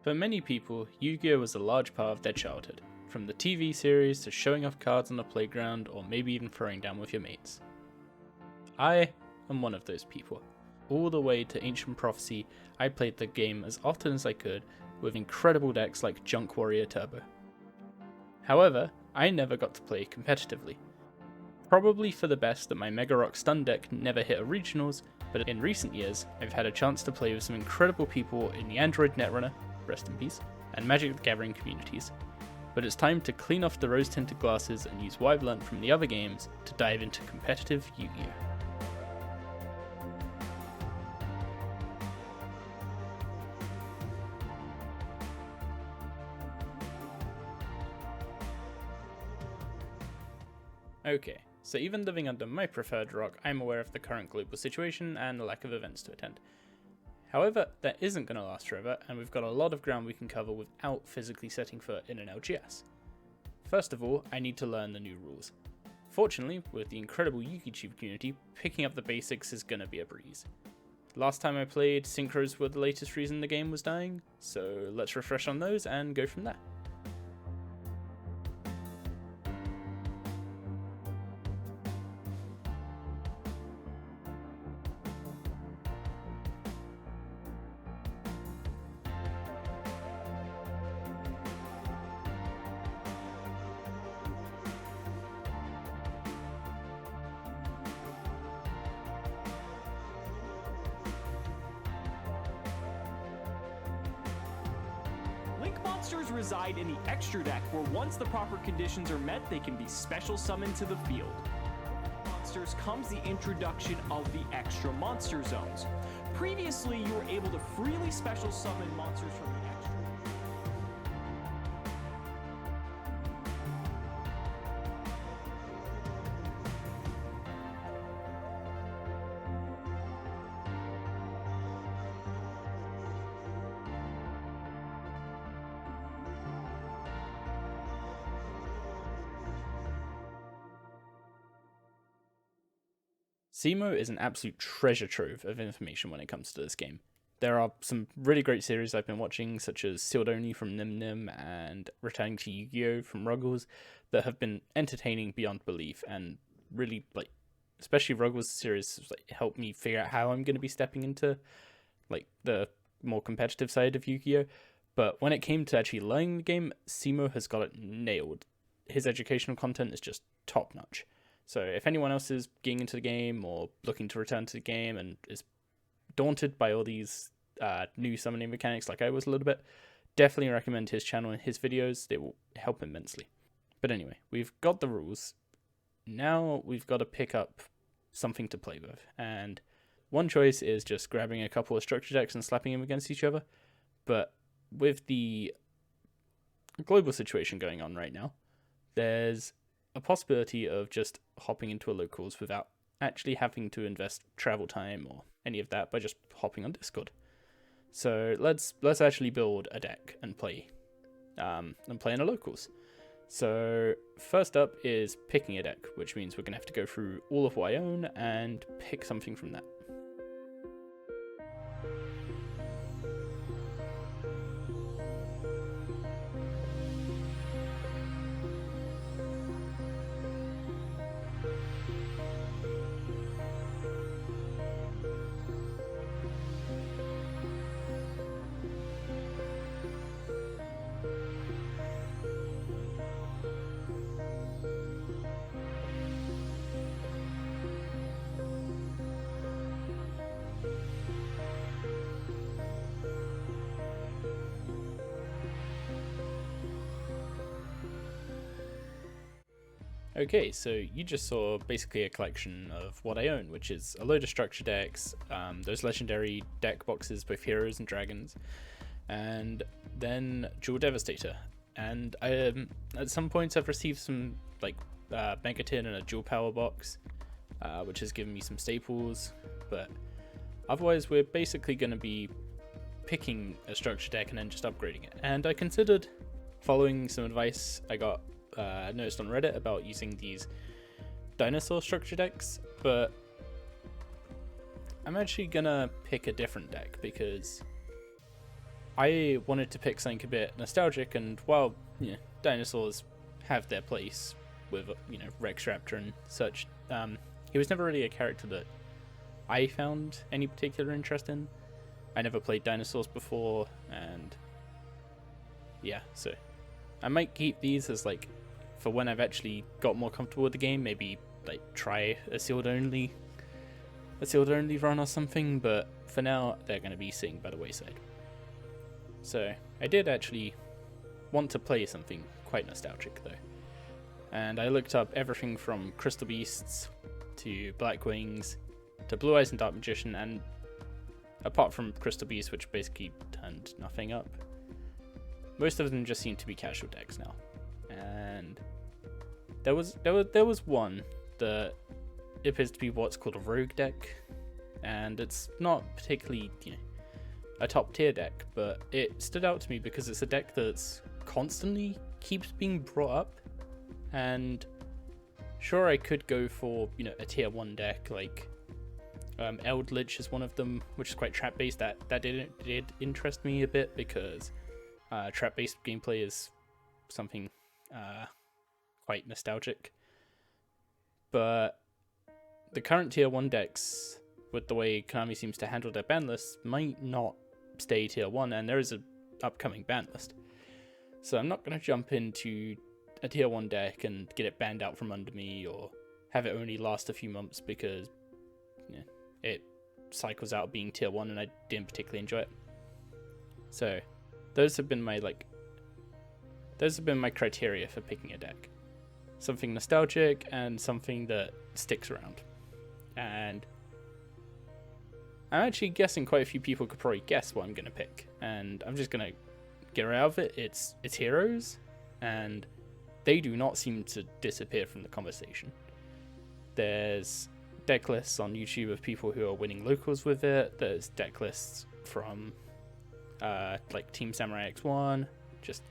For many people, Yu-Gi-Oh was a large part of their childhood, from the TV series to showing off cards on the playground or maybe even throwing down with your mates. I am one of those people. All the way to Ancient Prophecy, I played the game as often as I could with incredible decks like Junk Warrior Turbo. However, I never got to play competitively. Probably for the best that my Mega Rock Stun deck never hit a regionals, but in recent years, I've had a chance to play with some incredible people in the Android Netrunner, rest in peace, and Magic the Gathering communities. But it's time to clean off the rose-tinted glasses and use what I've learned from the other games to dive into competitive Yu-Gi-Oh! Okay, so even living under my preferred rock, I'm aware of the current global situation and the lack of events to attend. However, that isn't going to last forever, and we've got a lot of ground we can cover without physically setting foot in an LGS. First of all, I need to learn the new rules. Fortunately, with the incredible YuGiOh community, picking up the basics is going to be a breeze. Last time I played, synchros were the latest reason the game was dying, so let's refresh on those and go from there. Link monsters reside in the extra deck, where once the proper conditions are met, they can be special summoned to the field. With monsters comes the introduction of the extra monster zones. Previously, you were able to freely special summon monsters from the extra. SEMO is an absolute treasure trove of information when it comes to this game. There are some really great series I've been watching, such as Sealed Only from Nim Nim and Returning to Yu-Gi-Oh from Ruggles, that have been entertaining beyond belief, and really, especially Ruggles series, helped me figure out how I'm going to be stepping into the more competitive side of Yu-Gi-Oh. But when it came to actually learning the game, SEMO has got it nailed. His educational content is just top notch. So if anyone else is getting into the game or looking to return to the game and is daunted by all these new summoning mechanics like I was a little bit, definitely recommend his channel and his videos. They will help immensely. But anyway, we've got the rules. Now we've got to pick up something to play with. And one choice is just grabbing a couple of structure decks and slapping them against each other. But with the global situation going on right now, there's a possibility of just hopping into a locals without actually having to invest travel time or any of that by just hopping on Discord. So let's actually build a deck and play in a locals. So first up is picking a deck, which means we're gonna have to go through all of what I own and pick something from that. Okay, so you just saw basically a collection of what I own, which is a load of structure decks, those legendary deck boxes, both heroes and dragons, and then Jewel Devastator. And at some points I've received some Megatin and a Jewel Power box, which has given me some staples, but otherwise we're basically going to be picking a structure deck and then just upgrading it. And I considered following some advice I got noticed on Reddit about using these dinosaur structure decks, but I'm actually gonna pick a different deck because I wanted to pick something a bit nostalgic, and while dinosaurs have their place with Rex Raptor and such, he was never really a character that I found any particular interest in. I never played dinosaurs before, and yeah, so I might keep these as like for when I've actually got more comfortable with the game, maybe like try a sealed only run or something, but for now they're going to be sitting by the wayside. So I did actually want to play something quite nostalgic though, and I looked up everything from Crystal Beasts to Black Wings to Blue Eyes and Dark Magician, and apart from Crystal Beast, which basically turned nothing up, most of them just seem to be casual decks now. And there was one that appears to be what's called a rogue deck, and it's not particularly a top tier deck, but it stood out to me because it's a deck that's constantly keeps being brought up. And sure, I could go for a tier 1 deck like Eldritch is one of them, which is quite trap based. That did interest me a bit because trap based gameplay is something quite nostalgic. But the current tier 1 decks, with the way Konami seems to handle their ban lists, might not stay tier 1, and there is an upcoming ban list. So I'm not going to jump into a tier 1 deck and get it banned out from under me, or have it only last a few months because it cycles out being tier 1 and I didn't particularly enjoy it. So those have been my criteria for picking a deck. Something nostalgic and something that sticks around. And I'm actually guessing quite a few people could probably guess what I'm going to pick, and I'm just going to get right out of it. It's heroes, and they do not seem to disappear from the conversation. There's deck lists on YouTube of people who are winning locals with it. There's deck lists from like Team Samurai X1, just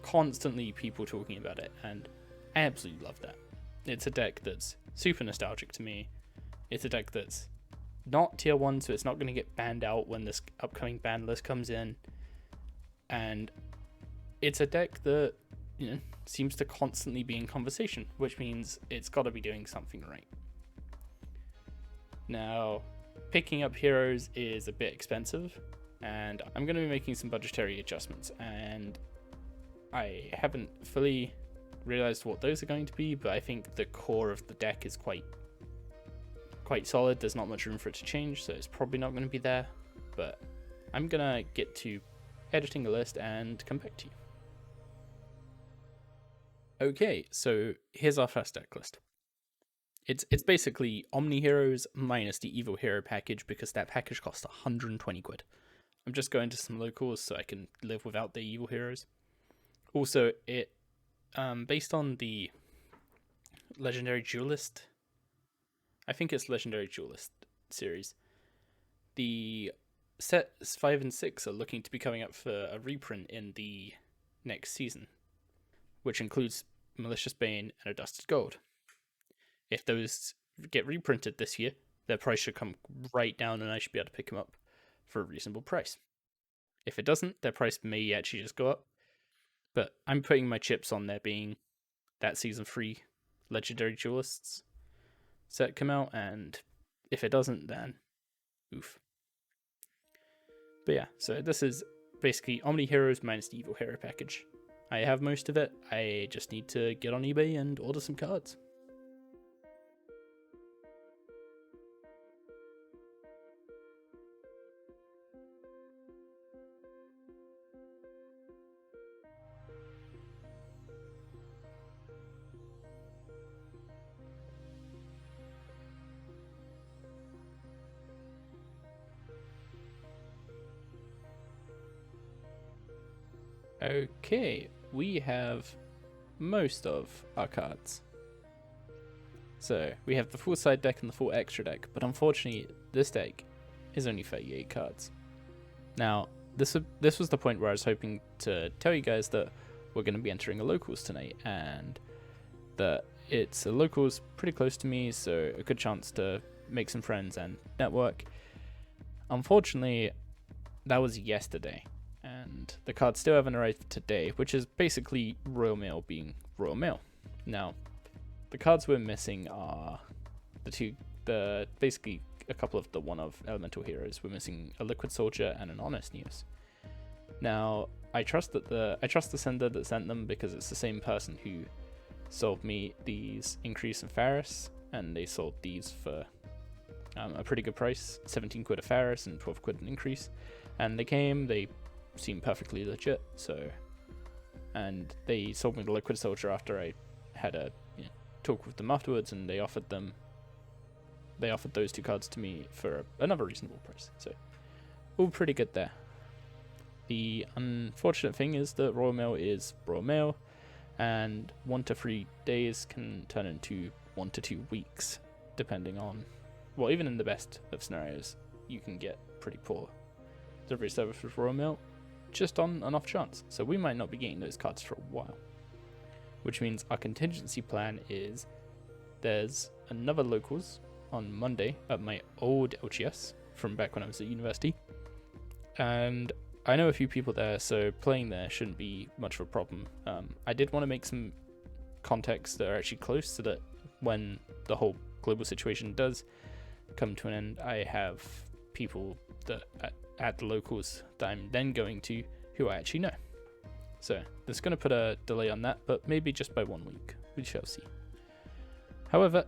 constantly people talking about it, and I absolutely love that. It's a deck that's super nostalgic to me. It's a deck that's not tier 1, so it's not going to get banned out when this upcoming ban list comes in, and it's a deck that seems to constantly be in conversation, which means it's got to be doing something right. Now, picking up heroes is a bit expensive, and I'm going to be making some budgetary adjustments, and I haven't fully realized what those are going to be, but I think the core of the deck is quite solid. There's not much room for it to change, so it's probably not going to be there, but I'm going to get to editing a list and come back to you. Okay, so here's our first deck list. It's basically Omni Heroes minus the Evil Hero package, because that package costs 120 quid. I'm just going to some locals so I can live without the Evil Heroes. Also, it based on the Legendary Duelist, I think it's Legendary Duelist series, the sets 5 and 6 are looking to be coming up for a reprint in the next season, which includes Malicious Bane and a Dusted Gold. If those get reprinted this year, their price should come right down and I should be able to pick them up for a reasonable price. If it doesn't, their price may actually just go up, but I'm putting my chips on there being that Season 3 Legendary Duelists set come out, and if it doesn't, then oof. But yeah, so this is basically Omni Heroes minus the Evil Hero package. I have most of it, I just need to get on eBay and order some cards. Okay, we have most of our cards. So we have the full side deck and the full extra deck, but unfortunately this deck is only 38 cards. Now, this was the point where I was hoping to tell you guys that we're going to be entering a locals tonight, and that it's a locals pretty close to me, so a good chance to make some friends and network. Unfortunately, that was yesterday, and and the cards still haven't arrived today, which is basically Royal Mail being Royal Mail. Now, the cards we're missing are basically a couple of the one-of elemental heroes. We're missing a Liquid Soldier and an Honest News. Now, I trust the sender that sent them because it's the same person who sold me these Increase in Ferris, and they sold these for a pretty good price, 17 quid a Ferris and 12 quid an Increase. And they seemed perfectly legit. And they sold me the Liquid Soldier after I had a talk with them afterwards, and they offered those two cards to me for another reasonable price. So all pretty good there. The unfortunate thing is that Royal Mail is Royal Mail, and 1 to 3 days can turn into 1 to 2 weeks, depending on, well, even in the best of scenarios, you can get pretty poor delivery service with Royal Mail, just on an off chance. So we might not be getting those cards for a while, which means our contingency plan is there's another locals on Monday at my old LGS from back when I was at university, and I know a few people there, so playing there shouldn't be much of a problem. I did want to make some contacts that are actually close, so that when the whole global situation does come to an end, I have people that at the locals that I'm then going to who I actually know. So that's going to put a delay on that, but maybe just by 1 week. We shall see. However,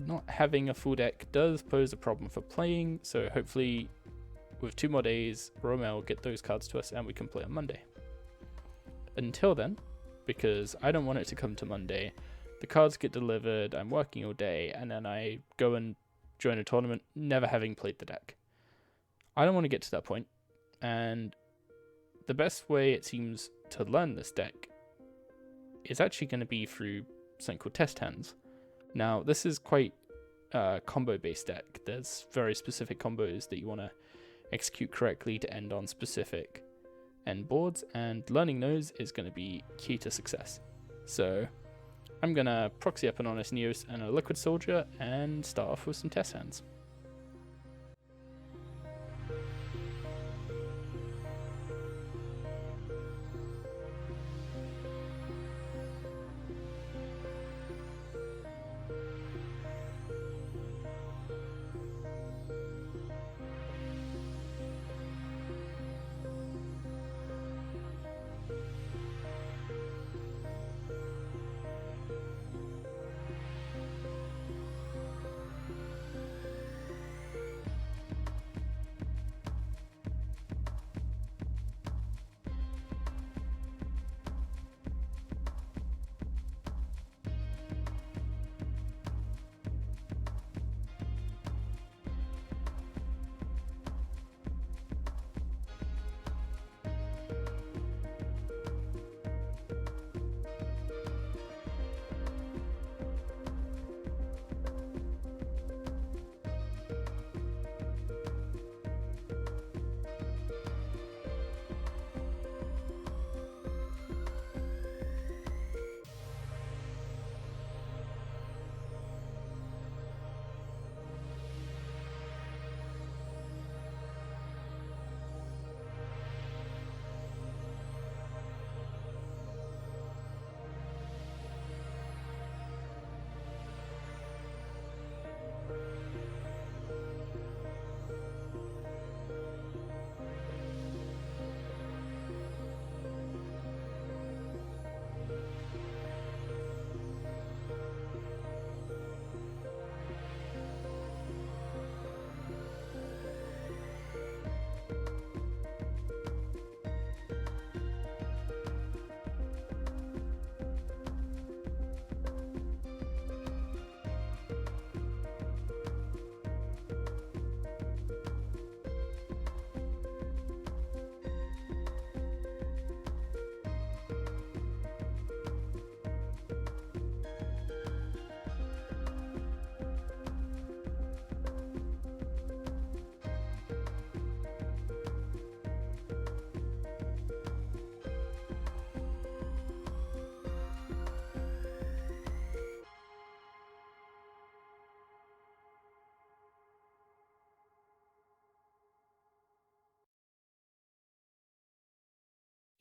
not having a full deck does pose a problem for playing, so hopefully with 2 more days, Romel will get those cards to us and we can play on Monday. Until then, because I don't want it to come to Monday, the cards get delivered, I'm working all day, and then I go and join a tournament never having played the deck. I don't want to get to that point, and the best way it seems to learn this deck is actually going to be through something called test hands. Now, this is quite a combo-based deck. There's very specific combos that you want to execute correctly to end on specific end boards, and learning those is going to be key to success. So I'm going to proxy up an Honest Neos and a Liquid Soldier and start off with some test hands.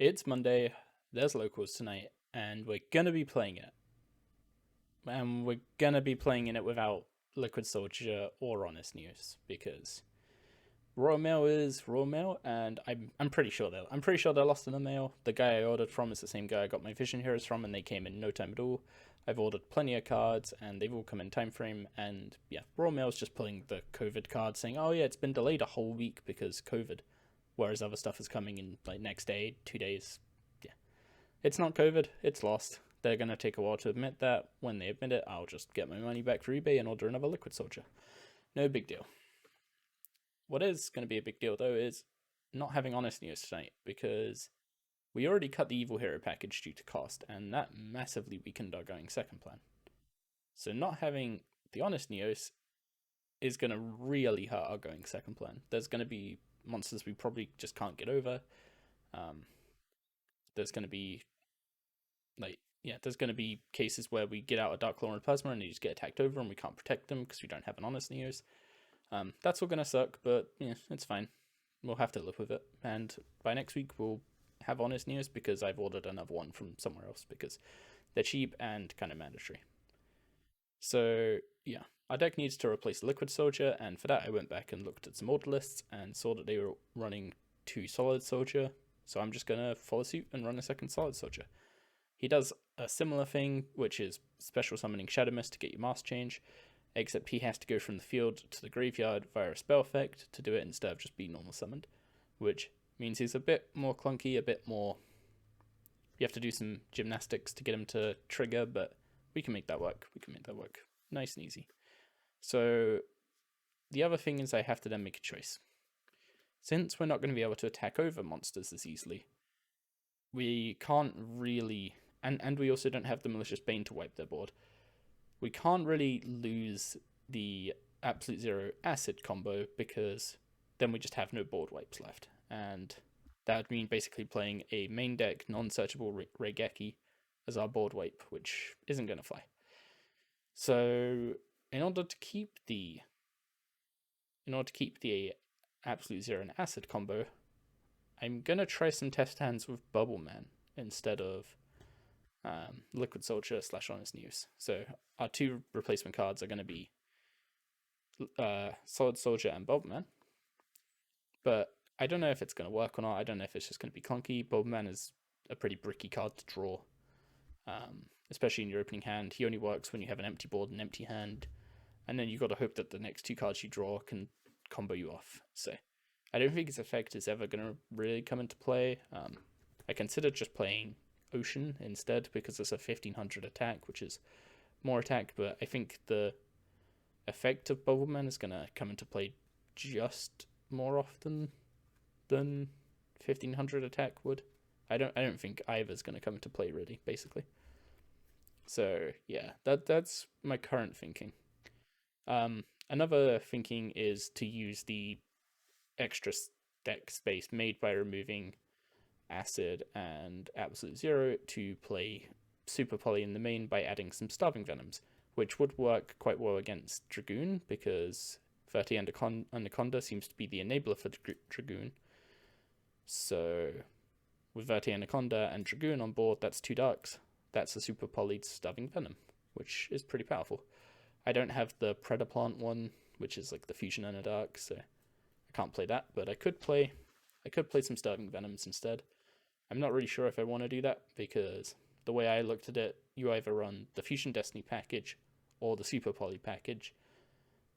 It's Monday, there's locals tonight, and we're gonna be playing it. And we're gonna be playing in it without Liquid Soldier or Honest News, because Royal Mail is Royal Mail, and I'm pretty sure they're lost in the mail. The guy I ordered from is the same guy I got my Vision Heroes from, and they came in no time at all. I've ordered plenty of cards, and they've all come in time frame. And yeah, Royal Mail's just pulling the COVID card, saying, "Oh yeah, it's been delayed a whole week because COVID," whereas other stuff is coming in like next day, 2 days. Yeah, it's not COVID, it's lost. They're gonna take a while to admit that. When they admit it, I'll just get my money back for eBay and order another Liquid Soldier. No big deal. What is going to be a big deal, though, is not having Honest News tonight, because we already cut the Evil Hero package due to cost, and that massively weakened our going second plan. So not having the Honest News is going to really hurt our going second plan. There's going to be monsters we probably just can't get over. There's going to be, there's going to be cases where we get out a Dark Claw and Plasma and they just get attacked over and we can't protect them because we don't have an Honest News. That's all gonna suck, but yeah, it's fine. We'll have to live with it. And by next week, we'll have Honest News because I've ordered another one from somewhere else because they're cheap and kind of mandatory. So yeah, our deck needs to replace Liquid Soldier, and for that I went back and looked at some order lists and saw that they were running 2 Solid Soldier. So I'm just gonna follow suit and run a second Solid Soldier. He does a similar thing, which is special summoning Shadow Mist to get your mask change, except he has to go from the field to the graveyard via a spell effect to do it instead of just being normal summoned, which means he's a bit more clunky, a bit more... You have to do some gymnastics to get him to trigger, but we can make that work. Nice and easy. So the other thing is I have to then make a choice. Since we're not going to be able to attack over monsters as easily, we can't really... And we also don't have the Malicious Bane to wipe their board. We can't really lose the Absolute Zero Acid combo because then we just have no board wipes left. And that would mean basically playing a main deck non-searchable Raigeki as our board wipe, which isn't going to fly. So in order to keep the Absolute Zero and Acid combo, I'm going to try some test hands with Bubble Man instead of Liquid Soldier / Honest News. So our 2 replacement cards are going to be Solid Soldier and Bubble Man. But I don't know if it's going to work or not. I don't know if it's just going to be clunky. Bubble Man is a pretty bricky card to draw, especially in your opening hand. He only works when you have an empty board and empty hand, and then you got to hope that the next 2 cards you draw can combo you off. So I don't think its effect is ever going to really come into play. I considered just playing Ocean instead because it's a 1500 attack, which is more attack, but I think the effect of Bubbleman is going to come into play just more often than 1500 attack would. I don't think either's going to come into play really, basically. So yeah, that's my current thinking. Another thinking is to use the extra deck space made by removing Acid and Absolute Zero to play Super Poly in the main by adding some Starving Venoms, which would work quite well against Dragoon because 30 Anaconda seems to be the enabler for the Dragoon. So with Verti Anaconda and Dragoon on board, that's 2 darks. That's a Super Polyed Starving Venom, which is pretty powerful. I don't have the Predaplant one, which is like the fusion and a dark, so I can't play that, but I could play some Starving Venoms instead. I'm not really sure if I want to do that because the way I looked at it, you either run the Fusion Destiny package or the Super Poly package.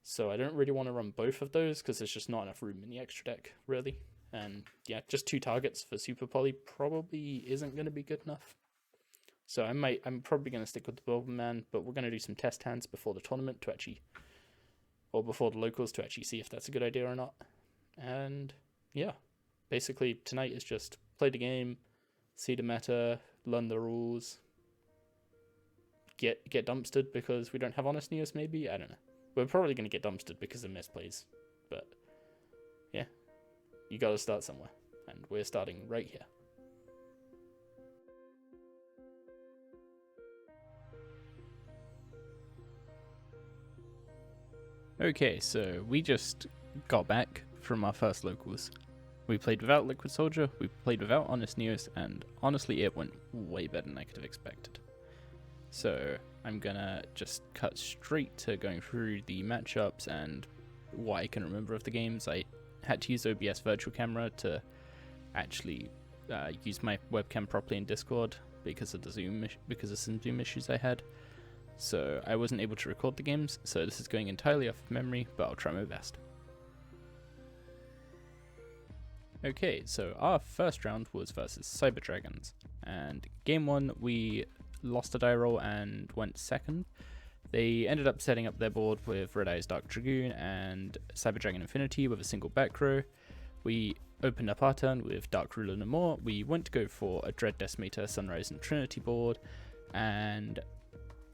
So I don't really want to run both of those because there's just not enough room in the extra deck, really. And yeah, just 2 targets for Super Poly probably isn't going to be good enough. So I'm probably going to stick with the Bulb Man, but we're going to do some test hands before the tournament before the locals to actually see if that's a good idea or not. And yeah, basically tonight is just play the game, see the meta, learn the rules, get dumpstered because we don't have Honest News, maybe? I don't know. We're probably going to get dumpstered because of misplays, but yeah, you got to start somewhere, and we're starting right here. Okay, so we just got back from our first locals, We played without Liquid Soldier, we played without Honest Neos, and honestly it went way better than I could have expected. So I'm gonna just cut straight to going through the matchups and what I can remember of the games. I had to use OBS virtual camera to actually use my webcam properly in Discord because of some Zoom issues I had. So I wasn't able to record the games, so this is going entirely off of memory, but I'll try my best. Okay, so our first round was versus Cyber Dragons, and game 1 we lost a die roll and went second. They ended up setting up their board with Red Eye's Dark Dragoon and Cyber Dragon Infinity with a single back row. We opened up our turn with Dark Ruler no more. We went to go for a Dread Decimator, Sunrise and Trinity board, and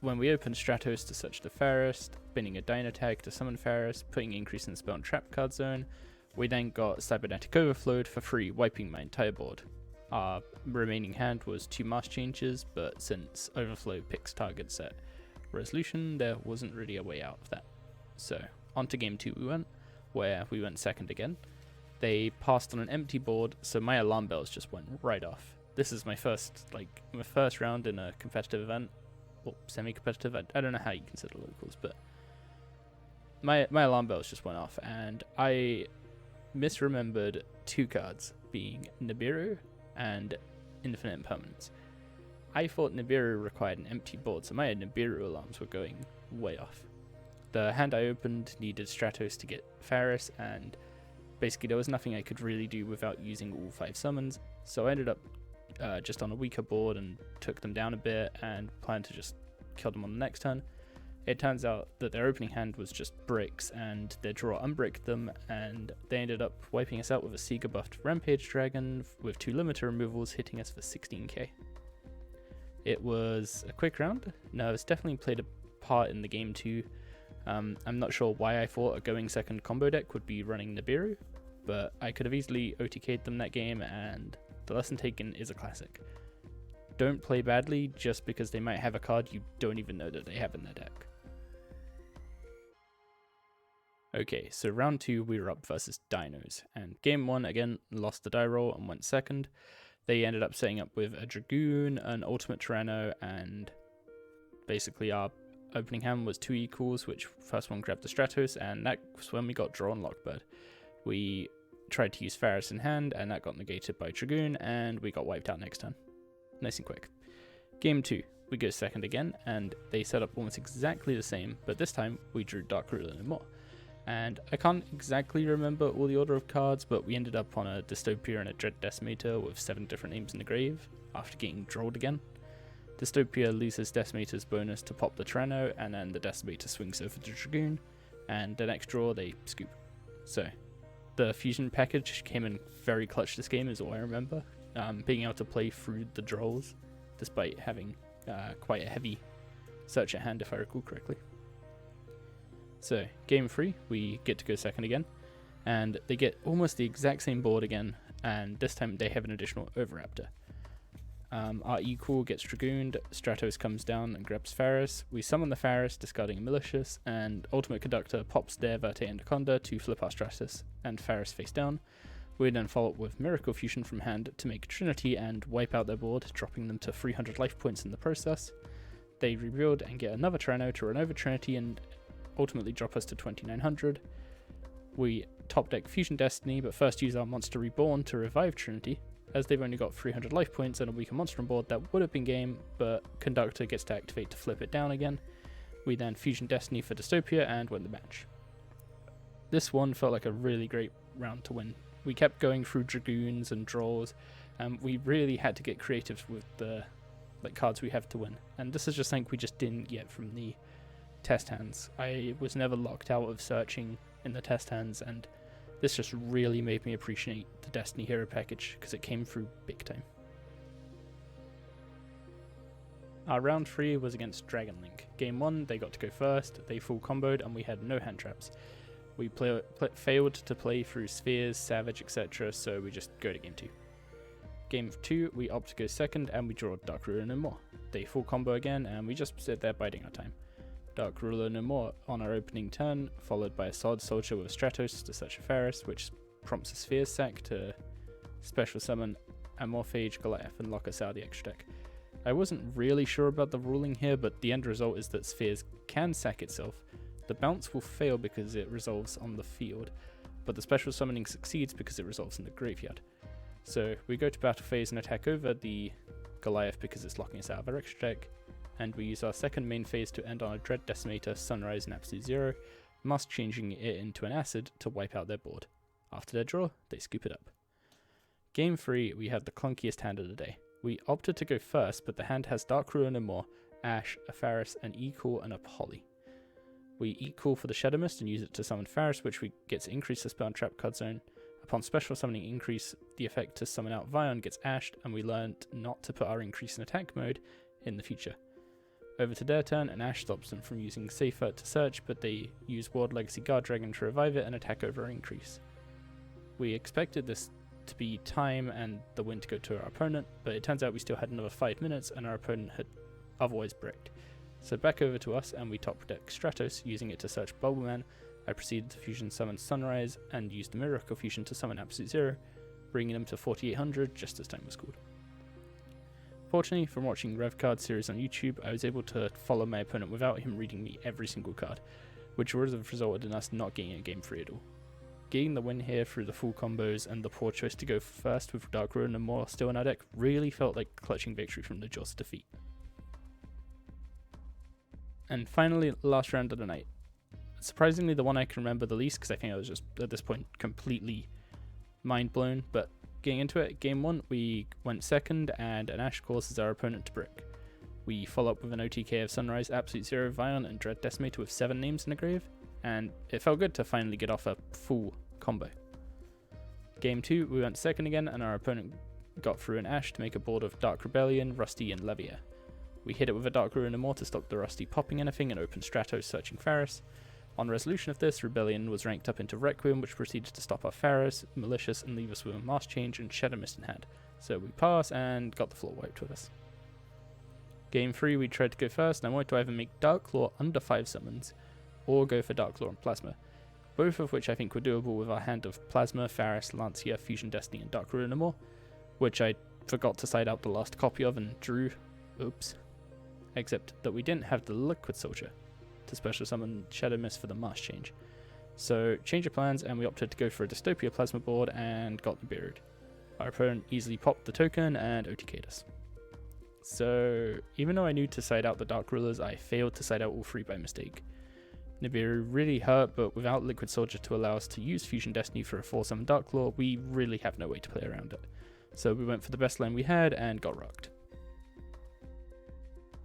when we opened Stratos to search the Fairest, binning a Dino Tag to summon Fairest, putting increase in spell and trap card zone, we then got Cybernetic Overflowed for free, wiping my entire board. Our remaining hand was 2 Mask Changes, but since Overflow picks targets at Resolution, there wasn't really a way out of that. So, on to game 2 we went, where we went second again. They passed on an empty board, so my alarm bells just went right off. This is my first round in a competitive event, or semi-competitive, I don't know how you consider locals, but my alarm bells just went off, and I misremembered 2 cards, being Nibiru and Infinite Impermanence. I thought Nibiru required an empty board, so my Nibiru alarms were going way off. The hand I opened needed Stratos to get Faris, and basically there was nothing I could really do without using all 5 summons, so I ended up just on a weaker board and took them down a bit and planned to just kill them on the next turn. It turns out that their opening hand was just bricks, and their draw unbricked them, and they ended up wiping us out with a Seeger buffed Rampage Dragon with 2 limiter removals, hitting us for 16k. It was a quick round. Nerves definitely played a part in the game too. I'm not sure why I thought a going second combo deck would be running Nibiru, but I could have easily OTK'd them that game, and the lesson taken is a classic. Don't play badly just because they might have a card you don't even know that they have in their deck. Okay, so round 2 we were up versus Dinos, and game 1 again lost the die roll and went second. They ended up setting up with a Dragoon, an Ultimate Tyranno, and basically our opening hand was 2 equals, which first one grabbed the Stratos, and that was when we got drawn Lockbird. We tried to use Faris in hand, and that got negated by Dragoon, and we got wiped out next turn. Nice and quick. Game 2, we go second again, and they set up almost exactly the same, but this time we drew Dark Ruler no more. And I can't exactly remember all the order of cards, but we ended up on a Dystopia and a Dread Decimator with 7 different names in the grave after getting drawed again. Dystopia loses Decimator's bonus to pop the Tyranno, and then the Decimator swings over the Dragoon, and the next draw they scoop. So the fusion package came in very clutch this game is all I remember. Being able to play through the draws despite having quite a heavy search at hand if I recall correctly. So game 3 we get to go second again, and they get almost the exact same board again, and this time they have an additional Overraptor. Our equal gets Dragooned, Stratos comes down and grabs Faris. We summon the Faris, discarding a Malicious, and Ultimate Conductor pops their Verte Anaconda to flip our Stratos and Faris face down. We then follow up with Miracle Fusion from hand to make Trinity and wipe out their board, dropping them to 300 life points in the process. They rebuild and get another Tyranno to run over Trinity and ultimately drop us to 2900. We top deck Fusion Destiny, but first use our Monster Reborn to revive Trinity, as they've only got 300 life points and a weaker monster on board. That would have been game, but Conductor gets to activate to flip it down again. We then Fusion Destiny for Dystopia and win the match. This one felt like a really great round to win. We kept going through Dragoons and draws, and we really had to get creative with the cards we have to win. And this is just something we just didn't get from the test hands. I was never locked out of searching in the test hands, and this just really made me appreciate the Destiny Hero package because it came through big time. Our round 3 was against Dragon Link. Game 1 they got to go first, they full comboed and we had no hand traps. We failed to play through Spheres, Savage, etc, so we just go to game 2. Game 2 we opt to go second and we draw Dark Ruler no more. They full combo again and we just sit there biding our time. Dark Ruler no more on our opening turn, followed by a Solid Soldier with Stratos to search a Faris, which prompts a sphere sack to special summon Amorphage, Goliath, and lock us out of the extra deck. I wasn't really sure about the ruling here, but the end result is that spheres can sack itself. The bounce will fail because it resolves on the field, but the special summoning succeeds because it resolves in the graveyard. So we go to battle phase and attack over the Goliath because it's locking us out of our extra deck, and we use our second main phase to end on a Dread Decimator, Sunrise, and Absolute Zero, Mask changing it into an Acid to wipe out their board. After their draw, they scoop it up. Game 3, we have the clunkiest hand of the day. We opted to go first, but the hand has Dark Ruler no more, Ash, a Faris, an E-Call, and a Poly. We E-Call for the Shadow Mist and use it to summon Faris, which we gets increase the spell and trap card zone. Upon special summoning increase, the effect to summon out Vion gets ashed, and we learned not to put our increase in attack mode in the future. Over to their turn, and Ash stops them from using Safer to search, but they use Ward Legacy Guard Dragon to revive it and attack over our increase. We expected this to be time and the win to go to our opponent, but it turns out we still had another 5 minutes and our opponent had otherwise bricked. So back over to us, and we top deck Stratos, using it to search Bubbleman. I proceeded to fusion summon Sunrise and used the Miracle Fusion to summon Absolute Zero, bringing them to 4800 just as time was called. Fortunately, from watching Rev Card series on YouTube, I was able to follow my opponent without him reading me every single card, which would have resulted in us not getting a game 3 at all. Getting the win here through the full combos and the poor choice to go first with Dark Ruler and more still in our deck really felt like clutching victory from the jaws of defeat. And finally, last round of the night. Surprisingly, the one I can remember the least, because I think I was just at this point completely mind blown, but getting into it, game 1 we went second and an Ash causes our opponent to brick. We follow up with an OTK of Sunrise, Absolute Zero, Vion, and Dread Decimator with 7 names in the grave, and it felt good to finally get off a full combo. Game 2 we went second again, and our opponent got through an Ash to make a board of Dark Rebellion, Rusty, and Levier. We hit it with a Dark Ruler no more to stop the Rusty popping anything and open Stratos searching Faris. On resolution of this, Rebellion was ranked up into Requiem, which proceeded to stop our Faris, Malicious, and leave us with a Mask Change and Shadow Mist in hand. So we pass and got the floor wiped with us. Game 3 we tried to go first, and I wanted to either make Dark Claw under 5 summons, or go for Dark Claw and Plasma, both of which I think were doable with our hand of Plasma, Faris, Lancia, Fusion Destiny, and Dark Ruler no more, which I forgot to side out the last copy of and drew. Oops. Except that we didn't have the Liquid Soldier to special summon Shadow Mist for the Mask Change. So change of plans, and we opted to go for a Dystopia Plasma board and got Nibiru'd. Our opponent easily popped the token and OTK'd us. So even though I knew to side out the Dark Rulers, I failed to side out all 3 by mistake. Nibiru really hurt, but without Liquid Soldier to allow us to use Fusion Destiny for a 4-summon Dark Claw, we really have no way to play around it. So we went for the best lane we had and got rocked.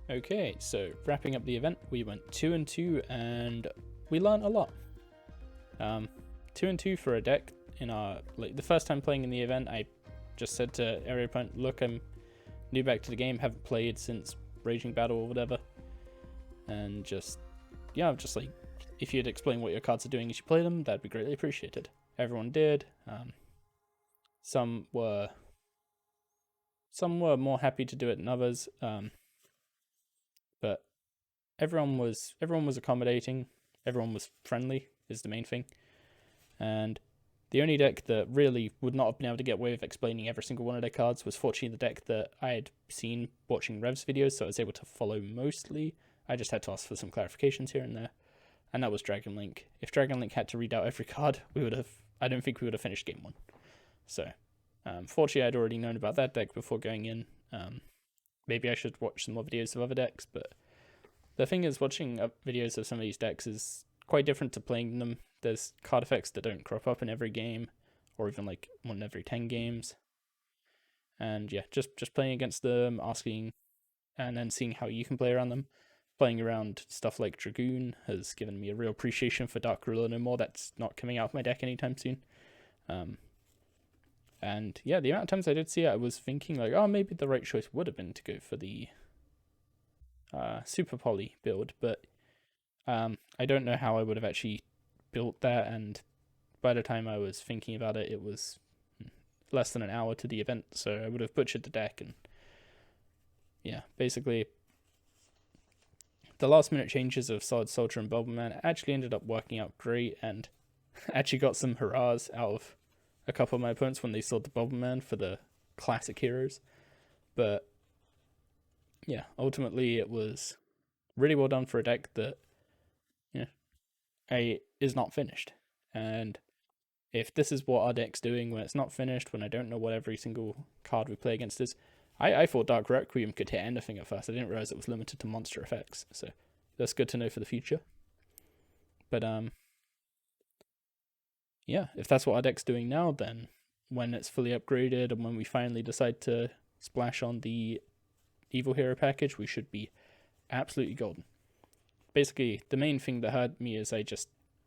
Okay, so wrapping up the event, we went 2-2 and we learned a lot. 2-2 for a deck in our the first time playing in the event. I just said to every opponent, look, I'm new back to the game, haven't played since Raging Battle or whatever, and just like, if you'd explain what your cards are doing as you play them, that'd be greatly appreciated. Everyone did. Some were more happy to do it than others. But everyone was accommodating, everyone was friendly is the main thing, and the only deck that really would not have been able to get away with explaining every single one of their cards was fortunately the deck that I had seen watching Rev's videos, so I was able to follow mostly. I just had to ask for some clarifications here and there, and that was Dragon Link. If Dragon Link had to read out every card, I don't think we would have finished game 1. So fortunately I'd already known about that deck before going in. Maybe I should watch some more videos of other decks, but the thing is, watching videos of some of these decks is quite different to playing them. There's card effects that don't crop up in every game, or even like 1 in every 10 games. And yeah, just playing against them, asking, and then seeing how you can play around them. Playing around stuff like Dragoon has given me a real appreciation for Dark Ruler no more. That's not coming out of my deck anytime soon. And yeah, the amount of times I did see it, I was thinking like, oh, maybe the right choice would have been to go for the Super Poly build, but I don't know how I would have actually built that, and by the time I was thinking about it, it was less than an hour to the event, so I would have butchered the deck, and yeah, basically the last minute changes of Solid Soldier and Bubbleman actually ended up working out great, and actually got some hurrahs out of a couple of my opponents when they saw the Bobbleman for the classic heroes. But yeah, ultimately it was really well done for a deck that, is not finished. And if this is what our deck's doing when it's not finished, when I don't know what every single card we play against is, I thought Dark Requiem could hit anything at first. I didn't realize it was limited to monster effects, so that's good to know for the future. But yeah, if that's what our deck's doing now, then when it's fully upgraded and when we finally decide to splash on the Evil Hero package, we should be absolutely golden. Basically, the main thing that hurt me is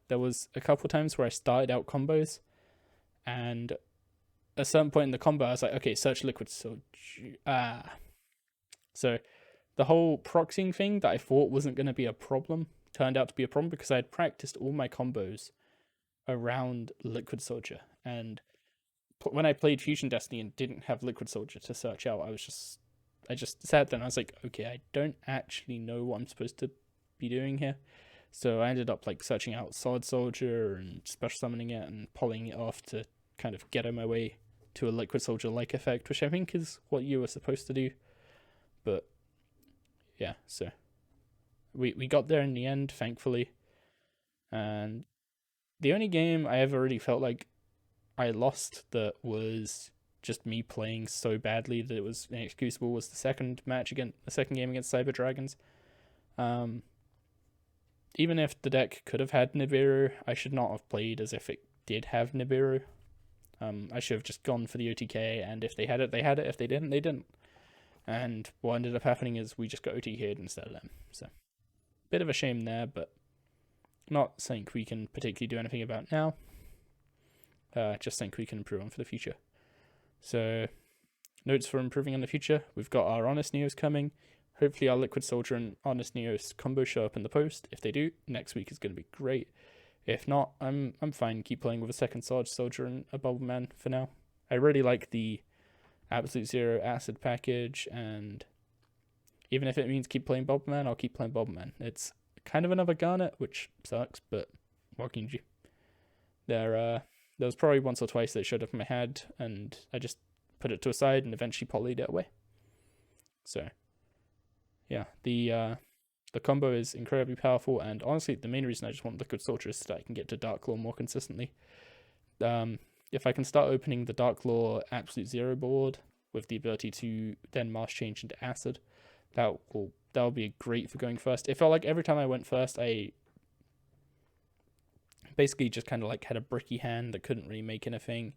there was a couple times where I started out combos, and at a certain point in the combo, I was like, okay, search liquid soldier. So the whole proxying thing that I thought wasn't going to be a problem turned out to be a problem because I had practiced all my combos around liquid soldier. And when I played Fusion Destiny and didn't have liquid soldier to search out, I just sat there and I was like, okay, I don't actually know what I'm supposed to be doing here. So I ended up like searching out Solid Soldier and special summoning it and pulling it off to kind of get on my way to a liquid soldier like effect, which I think is what you were supposed to do. But yeah, so we got there in the end, thankfully. And the only game I ever really felt like I lost that was just me playing so badly that it was inexcusable was the second game against Cyber Dragons. Even if the deck could have had Nibiru, I should not have played as if it did have Nibiru. I should have just gone for the OTK, and if they had it, they had it. If they didn't, they didn't. And what ended up happening is we just got OTK'd instead of them. So, bit of a shame there, but not something we can particularly do anything about now. Just think we can improve on for the future. So, notes for improving in the future. We've got our Honest Neos coming. Hopefully our Liquid Soldier and Honest Neos combo show up in the post. If they do, next week is going to be great. If not, I'm fine. Keep playing with a second Soldier and a Bubbleman for now. I really like the Absolute Zero Acid package, and even if it means keep playing Bubbleman, I'll keep playing Bubbleman. It's kind of another Garnet, which sucks, but what can you do? There was probably once or twice that showed up in my head, and I just put it to a side and eventually polyed it away. So yeah, the combo is incredibly powerful, and honestly, the main reason I just want Liquid Soldier is that I can get to Dark Claw more consistently. If I can start opening the Dark Claw Absolute Zero board with the ability to then Mask Change into Acid, that'll be great for going first. It felt like every time I went first, I basically just kind of like had a bricky hand that couldn't really make anything.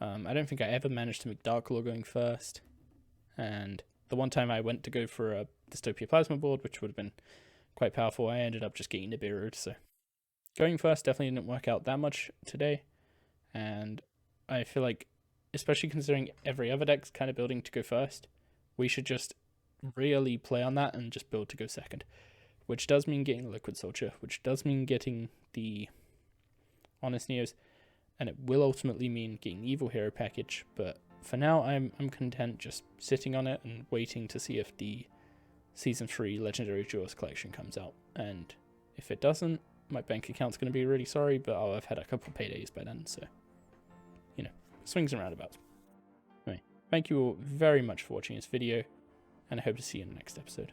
I don't think I ever managed to make Dark Claw going first, and the one time I went to go for a Dystopia Plasma board, which would have been quite powerful, I ended up just getting Nibiru'd, so going first definitely didn't work out that much today, and I feel like, especially considering every other deck's kind of building to go first, we should just really play on that and just build to go second, which does mean getting Liquid Soldier, which does mean getting the Honest Neos, and it will ultimately mean getting the Evil Hero package, but for now, I'm content just sitting on it and waiting to see if the Season 3 Legendary Jewels collection comes out. And if it doesn't, my bank account's going to be really sorry, but I'll have had a couple paydays by then, so, swings and roundabouts. Anyway, thank you all very much for watching this video, and I hope to see you in the next episode.